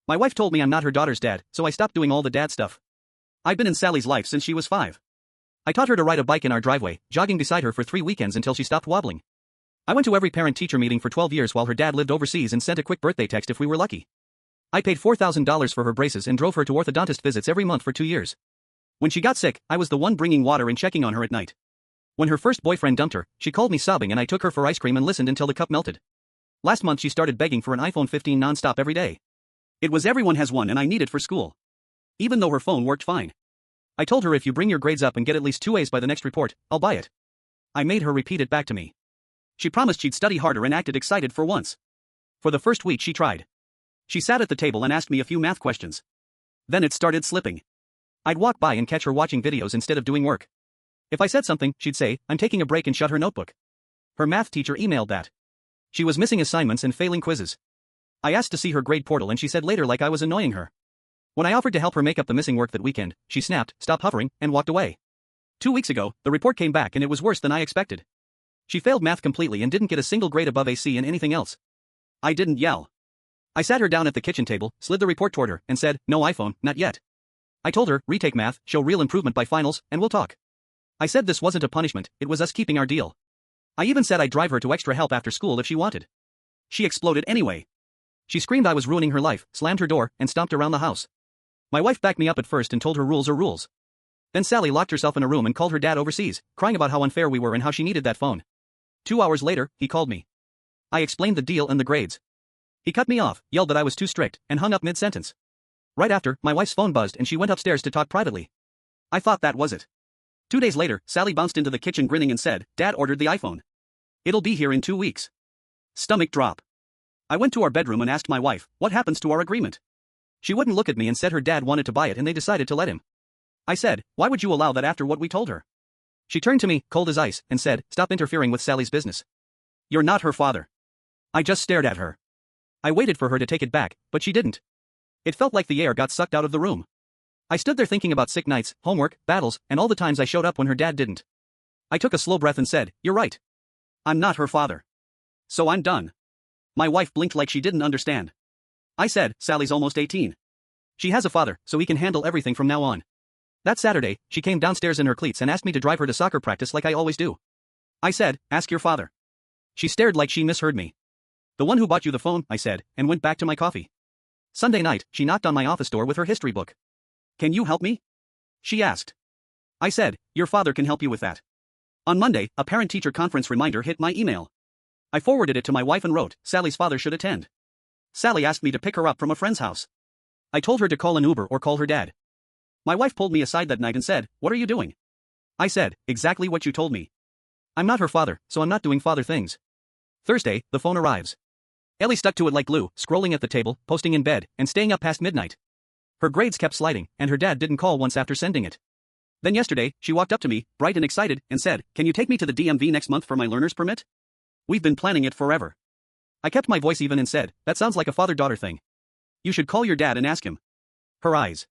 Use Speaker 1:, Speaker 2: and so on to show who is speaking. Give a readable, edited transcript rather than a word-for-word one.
Speaker 1: My wife told me I'm not her daughter's dad, so I stopped doing all the dad stuff. I've been in Sally's life since she was 5. I taught her to ride a bike in our driveway, jogging beside her for 3 weekends until she stopped wobbling. I went to every parent-teacher meeting for 12 years while her dad lived overseas and sent a quick birthday text if we were lucky. I paid $4,000 for her braces and drove her to orthodontist visits every month for 2 years. When she got sick, I was the one bringing water and checking on her at night. When her first boyfriend dumped her, she called me sobbing and I took her for ice cream and listened until the cup melted. Last month she started begging for an iPhone 15 non-stop every day. It was everyone has one and I need it for school. Even though her phone worked fine. I told her if you bring your grades up and get at least 2 A's by the next report, I'll buy it. I made her repeat it back to me. She promised she'd study harder and acted excited for once. For the first week she tried. She sat at the table and asked me a few math questions. Then it started slipping. I'd walk by and catch her watching videos instead of doing work. If I said something, she'd say, I'm taking a break and shut her notebook. Her math teacher emailed that. She was missing assignments and failing quizzes. I asked to see her grade portal and she said later like I was annoying her. When I offered to help her make up the missing work that weekend, she snapped, stopped hovering, and walked away. 2 weeks ago, the report came back and it was worse than I expected. She failed math completely and didn't get a single grade above AC in anything else. I didn't yell. I sat her down at the kitchen table, slid the report toward her, and said, no iPhone, not yet. I told her, retake math, show real improvement by finals, and we'll talk. I said this wasn't a punishment, it was us keeping our deal. I even said I'd drive her to extra help after school if she wanted. She exploded anyway. She screamed I was ruining her life, slammed her door, and stomped around the house. My wife backed me up at first and told her rules are rules. Then Sally locked herself in a room and called her dad overseas, crying about how unfair we were and how she needed that phone. 2 hours later, he called me. I explained the deal and the grades. He cut me off, yelled that I was too strict, and hung up mid-sentence. Right after, my wife's phone buzzed and she went upstairs to talk privately. I thought that was it. 2 days later, Sally bounced into the kitchen grinning and said, Dad ordered the iPhone. It'll be here in 2 weeks. Stomach drop. I went to our bedroom and asked my wife, what happens to our agreement? She wouldn't look at me and said her dad wanted to buy it and they decided to let him. I said, why would you allow that after what we told her? She turned to me, cold as ice, and said, stop interfering with Sally's business. You're not her father. I just stared at her. I waited for her to take it back, but she didn't. It felt like the air got sucked out of the room. I stood there thinking about sick nights, homework, battles, and all the times I showed up when her dad didn't. I took a slow breath and said, you're right. I'm not her father. So I'm done. My wife blinked like she didn't understand. I said, Sally's almost 18. She has a father, so he can handle everything from now on. That Saturday, she came downstairs in her cleats and asked me to drive her to soccer practice like I always do. I said, ask your father. She stared like she misheard me. The one who bought you the phone, I said, and went back to my coffee. Sunday night, she knocked on my office door with her history book. Can you help me? She asked. I said, your father can help you with that. On Monday, a parent-teacher conference reminder hit my email. I forwarded it to my wife and wrote, Sally's father should attend. Sally asked me to pick her up from a friend's house. I told her to call an Uber or call her dad. My wife pulled me aside that night and said, what are you doing? I said, exactly what you told me. I'm not her father, so I'm not doing father things. Thursday, the phone arrives. Ellie stuck to it like glue, scrolling at the table, posting in bed, and staying up past midnight. Her grades kept sliding, and her dad didn't call once after sending it. Then yesterday, she walked up to me, bright and excited, and said, can you take me to the DMV next month for my learner's permit? We've been planning it forever. I kept my voice even and said, that sounds like a father-daughter thing. You should call your dad and ask him. Her eyes.